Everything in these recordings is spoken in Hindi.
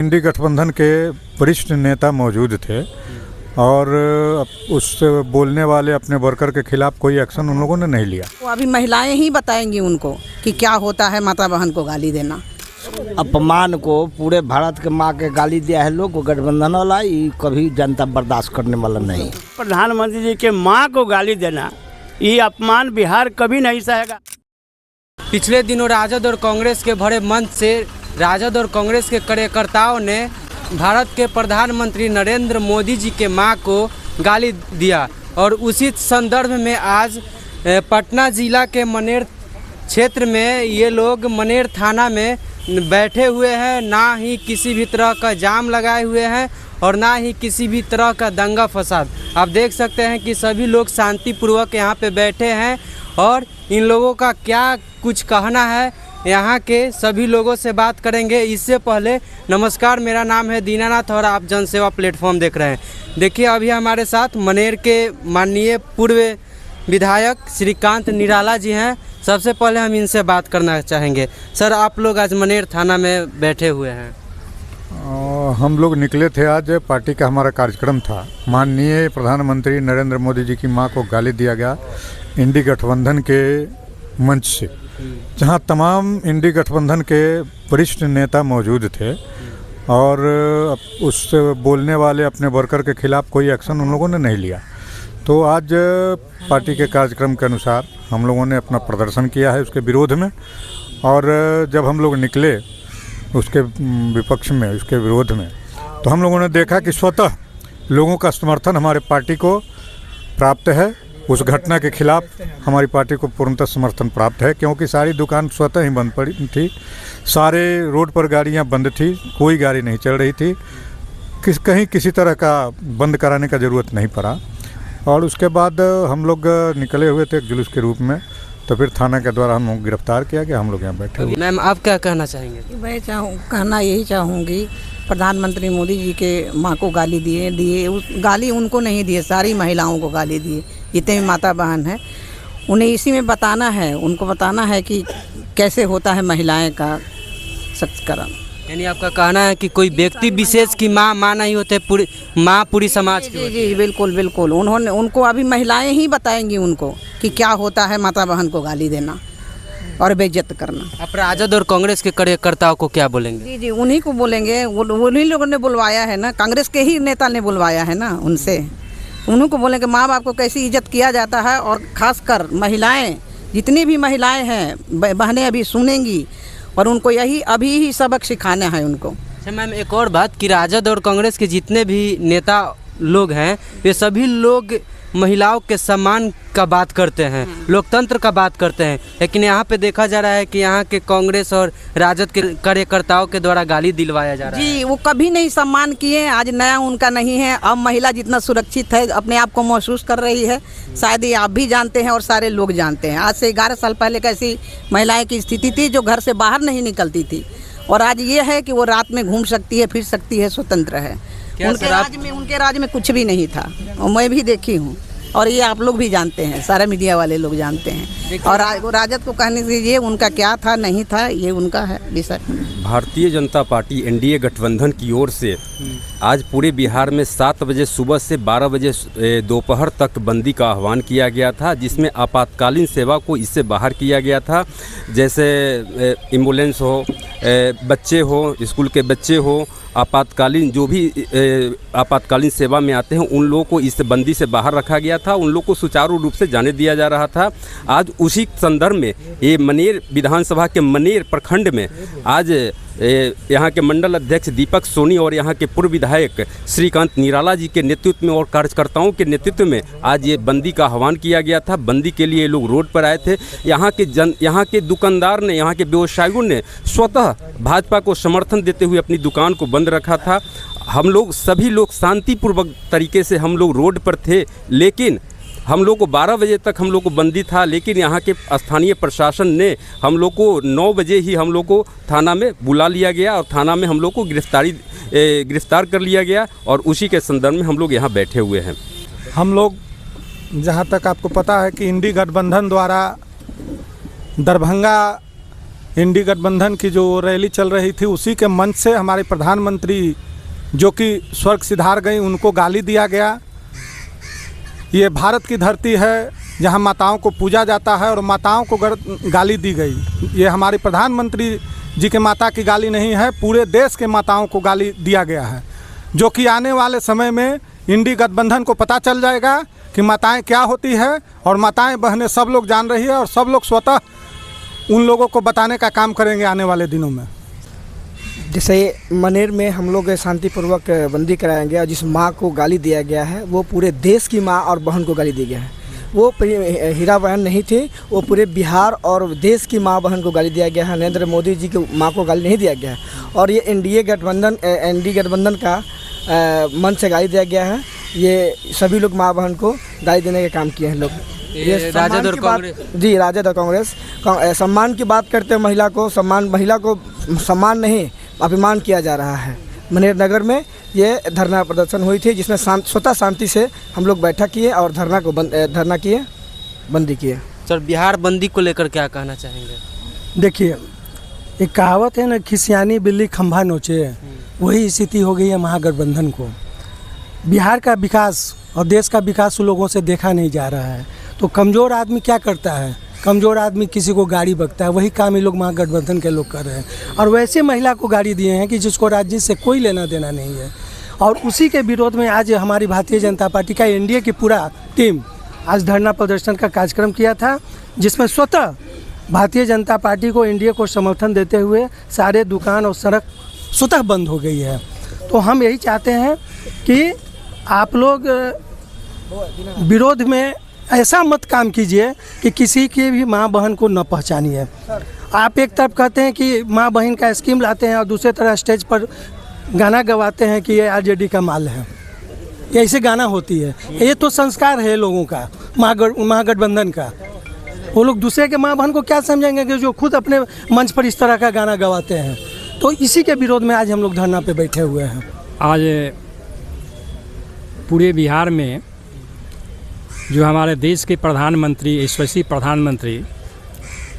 इंडी गठबंधन के वरिष्ठ नेता मौजूद थे और उस बोलने वाले अपने वर्कर के खिलाफ कोई एक्शन उन लोगों ने नहीं लिया। वो अभी महिलाएं ही बताएंगी उनको कि क्या होता है माता बहन को गाली देना। अपमान को पूरे भारत के माँ के गाली दिया है लोग, गठबंधन वाला ये कभी जनता बर्दाश्त करने वाला नहीं। प्रधानमंत्री जी के माँ को गाली देना, ये अपमान बिहार कभी नहीं सहेगा। पिछले दिनों राजद और कांग्रेस के भरे मंच से राजद और कांग्रेस के कार्यकर्ताओं ने भारत के प्रधानमंत्री नरेंद्र मोदी जी के मां को गाली दिया और उसी संदर्भ में आज पटना जिला के मनेर क्षेत्र में ये लोग मनेर थाना में बैठे हुए हैं। ना ही किसी भी तरह का जाम लगाए हुए हैं और ना ही किसी भी तरह का दंगा फसाद। आप देख सकते हैं कि सभी लोग शांतिपूर्वक यहाँ पे बैठे हैं और इन लोगों का क्या कुछ कहना है यहाँ के सभी लोगों से बात करेंगे। इससे पहले नमस्कार, मेरा नाम है दीनानाथ और आप जनसेवा प्लेटफॉर्म देख रहे हैं। देखिए अभी हमारे साथ मनेर के माननीय पूर्व विधायक श्रीकांत निराला जी हैं। सबसे पहले हम इनसे बात करना चाहेंगे। सर, आप लोग आज मनेर थाना में बैठे हुए हैं। हम लोग निकले थे, आज पार्टी का हमारा कार्यक्रम था। माननीय प्रधानमंत्री नरेंद्र मोदी जी की मां को गाली दिया गया इंडी गठबंधन के मंच से, जहां तमाम इंडी गठबंधन के वरिष्ठ नेता मौजूद थे और उस बोलने वाले अपने वर्कर के खिलाफ कोई एक्शन उन लोगों ने नहीं लिया। तो आज पार्टी के कार्यक्रम के अनुसार हम लोगों ने अपना प्रदर्शन किया है उसके विरोध में। और जब हम लोग निकले उसके विपक्ष में, उसके विरोध में, तो हम लोगों ने देखा कि स्वतः लोगों का समर्थन हमारे पार्टी को प्राप्त है। उस घटना के खिलाफ हमारी पार्टी को पूर्णतः समर्थन प्राप्त है, क्योंकि सारी दुकान स्वतः ही बंद पड़ी थी, सारे रोड पर गाड़ियां बंद थी, कोई गाड़ी नहीं चल रही थी, कहीं किसी तरह का बंद कराने का ज़रूरत नहीं पड़ा। और उसके बाद हम लोग निकले हुए थे एक जुलूस के रूप में, तो फिर थाना के द्वारा हम गिरफ्तार किया गया। हम लोग यहाँ बैठे हुए। मैम, आप क्या कहना चाहेंगे? मैं कहना यही चाहूँगी, प्रधानमंत्री मोदी जी के माँ को गाली दिए उस गाली उनको नहीं दिए, सारी महिलाओं को गाली दिए, जितने भी माता बहन हैं उन्हें इसी में बताना है, उनको बताना है कि कैसे होता है महिलाएं का सशक्तिकरण। यानी आपका कहना है कि कोई व्यक्ति विशेष की माँ नहीं होते, पूरी समाज की। जी बिल्कुल बिल्कुल। उनको अभी महिलाएं ही बताएंगी उनको कि क्या होता है माता बहन को गाली देना और बेइज्जत करना। आप राजद और कांग्रेस के कार्यकर्ताओं को क्या बोलेंगे? जी उन्हीं को बोलेंगे, उन्हीं लोगों ने बुलवाया है ना, कांग्रेस के ही नेता ने बुलवाया है ना, उनसे उन्हीं को बोलेंगे माँ बाप को कैसी इज्जत किया जाता है। और खासकर महिलाएं, जितनी भी महिलाएं हैं बहनें अभी सुनेंगी और उनको यही अभी ही सबक सिखाना है उनको। अच्छा मैम, एक और बात कि राजद और कांग्रेस के जितने भी नेता लोग हैं वे सभी लोग महिलाओं के सम्मान का बात करते हैं, लोकतंत्र का बात करते हैं, लेकिन यहाँ पे देखा जा रहा है कि यहाँ के कांग्रेस और राजद के कार्यकर्ताओं के द्वारा गाली दिलवाया जा रहा है। जी वो कभी नहीं सम्मान किए, आज नया उनका नहीं है। अब महिला जितना सुरक्षित है, अपने आप को महसूस कर रही है, शायद ये आप भी जानते हैं और सारे लोग जानते हैं। आज से 11 साल पहले कैसी महिलाएं की स्थिति थी, जो घर से बाहर नहीं निकलती थी, और आज ये है कि वो रात में घूम सकती है, फिर सकती है, स्वतंत्र है। उनके राज में कुछ भी नहीं था, और मैं भी देखी हूँ और ये आप लोग भी जानते हैं, सारे मीडिया वाले लोग जानते हैं। और राजद को कहने दीजिए उनका क्या था नहीं था, ये उनका है विषय। भारतीय जनता पार्टी एनडीए गठबंधन की ओर से आज पूरे बिहार में 7 बजे सुबह से 12 बजे दोपहर तक बंदी का आह्वान किया गया था, जिसमें आपातकालीन सेवा को इससे बाहर किया गया था। जैसे एम्बुलेंस हो, बच्चे हो, स्कूल के बच्चे हो, आपातकालीन जो भी आपातकालीन सेवा में आते हैं उन लोगों को इस बंदी से बाहर रखा गया था, उन लोगों को सुचारू रूप से जाने दिया जा रहा था। आज उसी संदर्भ में ये मनेर विधानसभा के मनेर प्रखंड में आज यहाँ के मंडल अध्यक्ष दीपक सोनी और यहाँ के पूर्व विधायक श्रीकांत निराला जी के नेतृत्व में और कार्यकर्ताओं के नेतृत्व में आज ये बंदी का आह्वान किया गया था। बंदी के लिए लोग रोड पर आए थे। यहाँ के दुकानदार ने, यहाँ के व्यवसायियों ने स्वतः भाजपा को समर्थन देते हुए अपनी दुकान को बंद रखा था। हम लोग सभी लोग शांतिपूर्वक तरीके से हम लोग रोड पर थे, लेकिन हम लोग को 12 बजे तक हम लोग को बंदी था, लेकिन यहाँ के स्थानीय प्रशासन ने हम लोग को 9 बजे ही हम लोग को थाना में बुला लिया गया और थाना में हम लोग को गिरफ्तार कर लिया गया और उसी के संदर्भ में हम लोग यहाँ बैठे हुए हैं। हम लोग, जहाँ तक आपको पता है कि इंडी गठबंधन द्वारा दरभंगा इंडी गठबंधन की जो रैली चल रही थी उसी के मंच से हमारे प्रधानमंत्री जो कि स्वर्ग सिधार गई उनको गाली दिया गया। ये भारत की धरती है जहाँ माताओं को पूजा जाता है और माताओं को गाली दी गई। ये हमारे प्रधानमंत्री जी के माता की गाली नहीं है, पूरे देश के माताओं को गाली दिया गया है, जो कि आने वाले समय में इंडी गठबंधन को पता चल जाएगा कि माताएं क्या होती है और माताएं बहनें सब लोग जान रही है और सब लोग स्वतः उन लोगों को बताने का काम करेंगे आने वाले दिनों में। जैसे मनेर में हम लोग शांतिपूर्वक बंदी कराएंगे और जिस माँ को गाली दिया गया है वो पूरे देश की माँ और बहन को गाली दिया गया है। वो हीरा बहन नहीं थी, वो पूरे बिहार और देश की माँ बहन को गाली दिया गया है। नरेंद्र मोदी जी की माँ को गाली नहीं दिया गया है और ये एनडी गठबंधन का मन से गाली दिया गया है। ये सभी लोग माँ बहन को गाली देने का काम किए हैं लोग। ये राजद और कांग्रेस, जी राजद और कांग्रेस सम्मान की बात करते हैं। महिला को सम्मान नहीं अपमान किया जा रहा है। मनेर नगर में ये धरना प्रदर्शन हुई थी जिसमें स्वतः शांति से हम लोग बैठक किए और धरना किए, बंदी किए। सर, बिहार बंदी को लेकर क्या कहना चाहेंगे? देखिए, एक कहावत है ना, खिसियानी बिल्ली खंभा नोचे, वही स्थिति हो गई है महागठबंधन को। बिहार का विकास और देश का विकास उन लोगों से देखा नहीं जा रहा है। तो कमज़ोर आदमी क्या करता है? कमज़ोर आदमी किसी को गाड़ी बकता है, वही काम ये लोग महागठबंधन के लोग कर रहे हैं। और वैसे महिला को गाड़ी दिए हैं कि जिसको राज्य से कोई लेना देना नहीं है। और उसी के विरोध में आज हमारी भारतीय जनता पार्टी का एनडीए की पूरा टीम आज धरना प्रदर्शन का कार्यक्रम किया था, जिसमें स्वतः भारतीय जनता पार्टी को एनडीए को समर्थन देते हुए सारे दुकान और सड़क स्वतः बंद हो गई है। तो हम यही चाहते हैं कि आप लोग विरोध में ऐसा मत काम कीजिए कि किसी की भी माँ बहन को न पहचानिए। आप एक तरफ कहते हैं कि माँ बहन का स्कीम लाते हैं और दूसरे तरफ स्टेज पर गाना गवाते हैं कि ये आरजेडी का माल है। ये ऐसे गाना होती है। ये तो संस्कार है लोगों का, महागठबंधन का। वो लोग दूसरे के माँ बहन को क्या समझेंगे कि जो खुद अपने मंच पर इस तरह का गाना गवाते हैं। तो इसी के विरोध में आज हम लोग धरना पे बैठे हुए हैं। आज पूरे बिहार में जो हमारे देश के प्रधानमंत्री, यशस्वी प्रधानमंत्री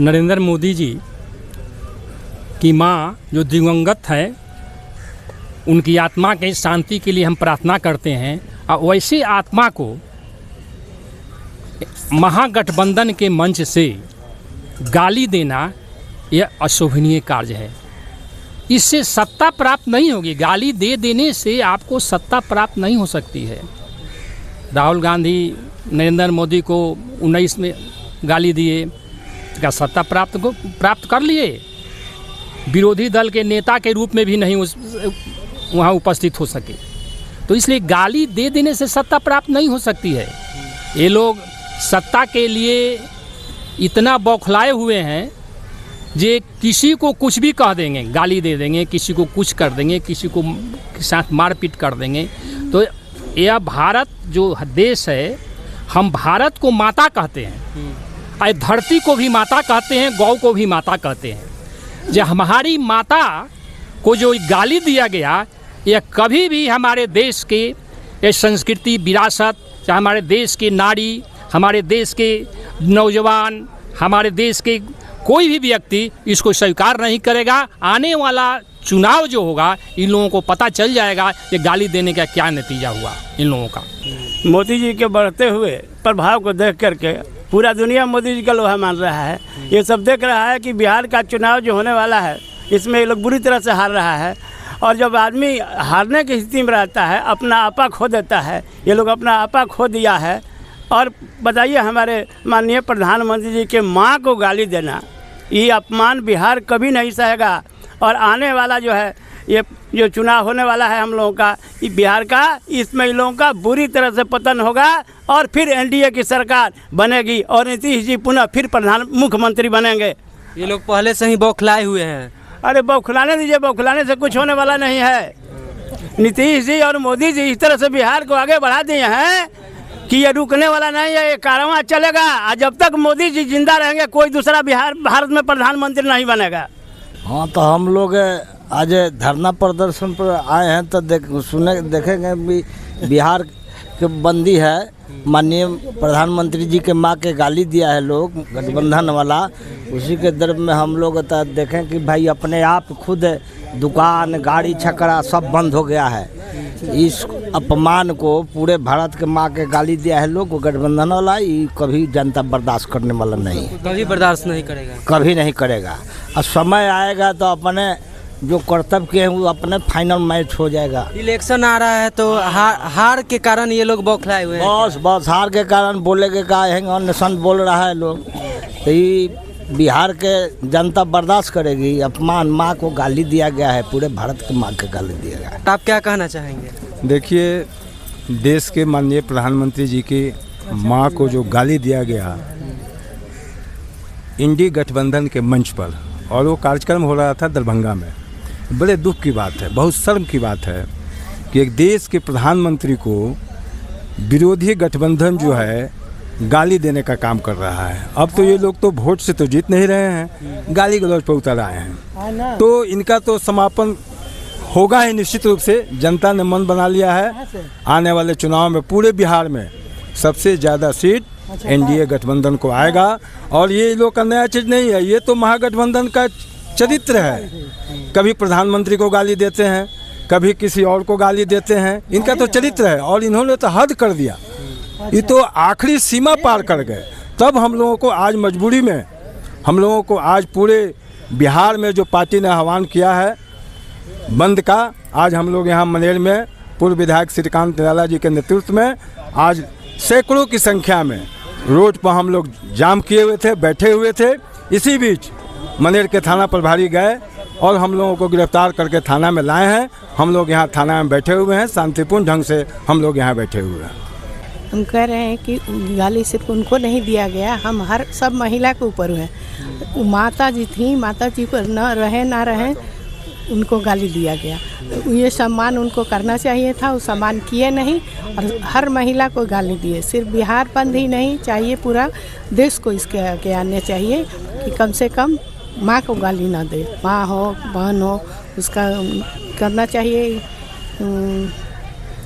नरेंद्र मोदी जी की माँ जो दिवंगत है, उनकी आत्मा के शांति के लिए हम प्रार्थना करते हैं। और वैसे आत्मा को महागठबंधन के मंच से गाली देना यह अशोभनीय कार्य है। इससे सत्ता प्राप्त नहीं होगी। गाली दे देने से आपको सत्ता प्राप्त नहीं हो सकती है। राहुल गांधी नरेंद्र मोदी को 19 में गाली दिए, क्या सत्ता प्राप्त कर लिए? विरोधी दल के नेता के रूप में भी नहीं वहाँ उपस्थित हो सके। तो इसलिए गाली दे देने से सत्ता प्राप्त नहीं हो सकती है। ये लोग सत्ता के लिए इतना बौखलाए हुए हैं जे किसी को कुछ भी कह देंगे, गाली दे देंगे, किसी को कुछ कर देंगे, किसी को साथ मारपीट कर देंगे। तो यह भारत जो देश है, हम भारत को माता कहते हैं, और धरती को भी माता कहते हैं, गौ को भी माता कहते हैं। जो हमारी माता को जो गाली दिया गया, यह कभी भी हमारे देश के ये संस्कृति विरासत, चाहे हमारे देश के नारी, हमारे देश के नौजवान, हमारे देश के कोई भी व्यक्ति इसको स्वीकार नहीं करेगा। आने वाला चुनाव जो होगा, इन लोगों को पता चल जाएगा कि गाली देने का क्या नतीजा हुआ इन लोगों का। मोदी जी के बढ़ते हुए प्रभाव को देख करके पूरा दुनिया मोदी जी का लोहा मान रहा है। ये सब देख रहा है कि बिहार का चुनाव जो होने वाला है, इसमें ये लोग बुरी तरह से हार रहा है। और जब आदमी हारने की स्थिति में रहता है, अपना आपा खो देता है। ये लोग अपना आपा खो दिया है। और बताइए, हमारे माननीय प्रधानमंत्री जी के माँ को गाली देना, ये अपमान बिहार कभी नहीं सहेगा। और आने वाला जो है, ये जो चुनाव होने वाला है हम लोगों का, बिहार का, इसमें इन लोगों का बुरी तरह से पतन होगा और फिर एनडीए की सरकार बनेगी और नीतीश जी पुनः फिर मुख्यमंत्री बनेंगे। ये लोग पहले से ही बौखलाए हुए हैं। अरे बौखलाने दीजिए, बौखलाने से कुछ होने वाला नहीं है। नीतीश जी और मोदी जी इस तरह से बिहार को आगे बढ़ा दिए हैं कि ये रुकने वाला नहीं है, ये कारवां चलेगा। जब तक मोदी जी जिंदा रहेंगे, कोई दूसरा भारत में प्रधानमंत्री नहीं बनेगा। हाँ, तो हम लोग आज धरना प्रदर्शन पर आए हैं तो देखेंगे भी बिहार के बंदी है, माननीय प्रधानमंत्री जी के माँ के गाली दिया है लोग गठबंधन वाला, उसी के दर में हम लोग देखें कि भाई अपने आप खुद दुकान गाड़ी छकड़ा सब बंद हो गया है। इस अपमान को पूरे भारत के माँ के गाली दिया है लोग गठबंधन वाला, ये कभी जनता बर्दाश्त करने वाला नहीं है, कभी बर्दाश्त नहीं करेगा, कभी नहीं करेगा। और समय आएगा तो अपने जो कर्तव्य के हैं वो अपने फाइनल मैच हो जाएगा। इलेक्शन आ रहा है तो हार के कारण ये लोग बौखलाए हुए हैं। बस हार के कारण बोले के का नेशन बोल रहा है लोग, तो ये बिहार के जनता बर्दाश्त करेगी। अपमान, माँ को गाली दिया गया है, पूरे भारत के माँ के गाली दिया गया है। आप क्या कहना चाहेंगे? देखिए, देश के माननीय प्रधानमंत्री जी की माँ को जो गाली दिया गया इंडी गठबंधन के मंच पर, और वो कार्यक्रम हो रहा था दरभंगा में, बड़े दुख की बात है, बहुत शर्म की बात है कि एक देश के प्रधानमंत्री को विरोधी गठबंधन जो है गाली देने का काम कर रहा है। अब तो ये लोग तो वोट से तो जीत नहीं रहे हैं, गाली गलौज पर उतर आए हैं, तो इनका तो समापन होगा ही निश्चित रूप से। जनता ने मन बना लिया है, आने वाले चुनाव में पूरे बिहार में सबसे ज़्यादा सीट एनडीए गठबंधन को आएगा। और ये लोग का नया चीज़ नहीं है, ये तो महागठबंधन का चरित्र है। कभी प्रधानमंत्री को गाली देते हैं, कभी किसी और को गाली देते हैं, इनका तो चरित्र है। और इन्होंने तो हद कर दिया, ये तो आखिरी सीमा पार कर गए। तब हम लोगों को आज मजबूरी में, हम लोगों को आज पूरे बिहार में जो पार्टी ने आह्वान किया है बंद का, आज हम लोग यहाँ मनेर में पूर्व विधायक श्रीकांत निराला जी के नेतृत्व में आज सैकड़ों की संख्या में रोड पर हम लोग जाम किए हुए थे, बैठे हुए थे। इसी बीच मनेर के थाना प्रभारी गए और हम लोगों को गिरफ्तार करके थाना में लाए हैं। हम लोग यहाँ थाना में बैठे हुए हैं, शांतिपूर्ण ढंग से हम लोग यहाँ बैठे हुए हैं। हम कह रहे हैं कि गाली सिर्फ उनको नहीं दिया गया, हम हर सब महिला के ऊपर है। माता जी थी, माता जी को न रहे उनको गाली दिया गया, तो ये सम्मान उनको करना चाहिए था, वो सम्मान किए नहीं और हर महिला को गाली दिए। सिर्फ बिहार बंद ही नहीं चाहिए, पूरा देश को इसके आगे आने चाहिए कि कम से कम माँ को गाली ना दे, माँ हो बहन हो उसका करना चाहिए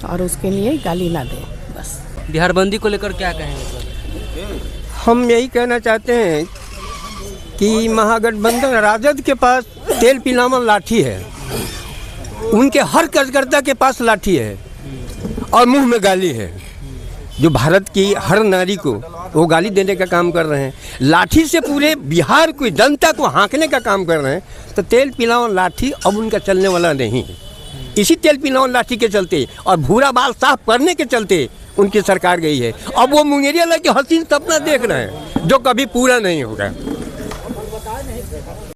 और उसके लिए गाली ना दे। बस बिहार बंदी को लेकर क्या कहेंगे? हम यही कहना चाहते हैं कि महागठबंधन राजद के पास तेल पिलावन लाठी है, उनके हर कार्यकर्ता के पास लाठी है और मुंह में गाली है। जो भारत की हर नारी को वो गाली देने का काम कर रहे हैं, लाठी से पूरे बिहार की जनता को हाँकने का काम कर रहे हैं। तो तेल पिलावन लाठी अब उनका चलने वाला नहीं है। इसी तेल पिलावन लाठी के चलते और भूरा बाल साफ करने के चलते उनकी सरकार गई है। अब वो मुंगेरिया लगे हसीन सपना देख रहे हैं जो कभी पूरा नहीं होगा।